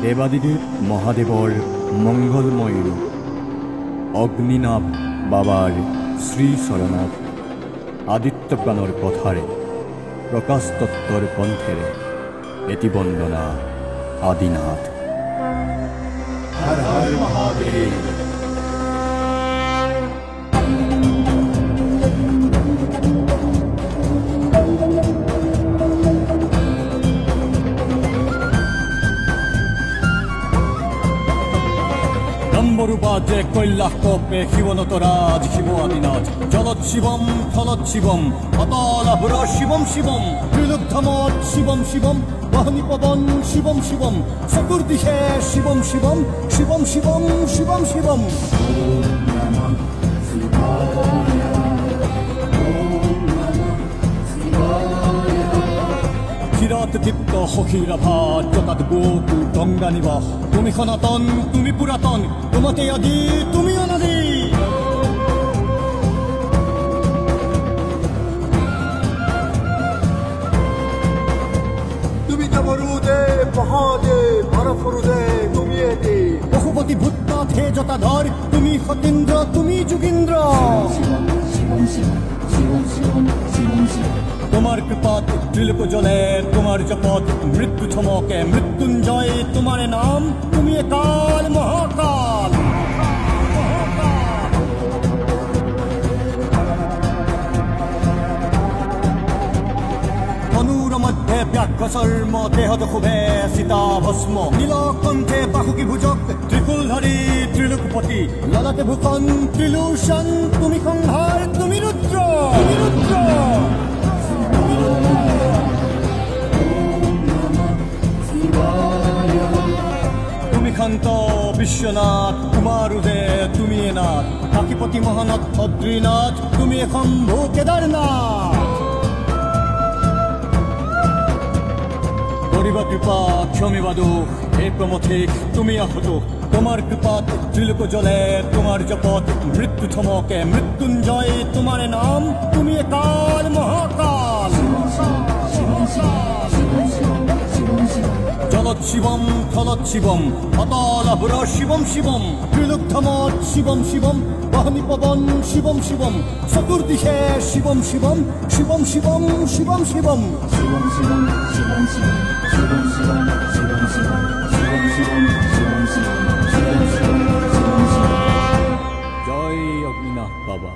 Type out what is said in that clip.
দেবাদিদেব মহাদেৱৰ মংগলময় ৰূপ অগ্নিনাভ বাবাৰ শ্ৰীচৰণত আদিত্যপ্ৰাণৰ কথাৰে প্ৰকাশ তত্ত্বৰ কণ্ঠেৰে এটি বন্দনা আদিনাথ। হৰ হৰ মহাদেৱ। নম্বরুবাজে কৈলাস কপে শিবনতরাজ শিব আদিনাথ জলত শিবম থলত শিবম অতলাভুর শিবম শিবম ত্রিলোকধামত শিবম শিবম বহনি পবন শিবম শিবম চতুর্দিশে শিবম শিবম শিবম শিবম শিবম শিবম। ক্ষীরাত দীপ্ত সখীরাভা জতাত গোকুল গঙ্গা নিবাস তুমি সনাতন তুমি পুরাতন তোমাতে আদি তুমি অনাদি। তুমি জবরুদেব মহাদেব হরফরুদেব তুমি এটি বহুপতি ভূতনাথ হে জটাধর তুমি সতীন্দ্র তুমি যোগীন্দ্র। তোমার কৃপাত ত্রিলোক জলে তোমার জপত মৃত্যু থমকে মৃত্যুঞ্জয় তোমার নাম তুমি কাল মহাকাল। অনুর মধ্যে ব্যাঘ্র চর্ম দেহত শুভে সীতা ভস্ম নীলকণ্ঠে বাহুকী ভুজক ত্রিকুলধারী ত্রিলোকপতি ললাটে ভূষণ ত্রিলোচন তুমি সংহার তুমি রুদ্র তুমি রুদ্র। তুমি শান্ত বিশ্বনাথ কুমারুদে তুমি নাথ কাকীপতি মহানাথ অদ্রীনাথ তুমি শম্ভু কেদারনাথ। করিবা কৃপা ক্ষমিবা দুখ হে প্রমথিক তুমি আহত তোমার কৃপাত ত্রিলোক জলে তোমার জপত মৃত্যু থমকে মৃত্যুঞ্জয় তোমার নাম তুমি কাল মহাকাল। জলত শিবম থলত শিবম অতলাভুর শিবম শিবম ত্রিলোকধামত শিবম শিবম বহনি পবন শিবম শিবম চতুর্দিশে শিবম শিবম শিবম শিবম শিবম শিবম শিবম শিবম শিবম শিবম শিবম শিবম শিবম শিবম শিবম শিবম শিবম শিবম শিবম। জয় অগ্নিনাথ বাবা।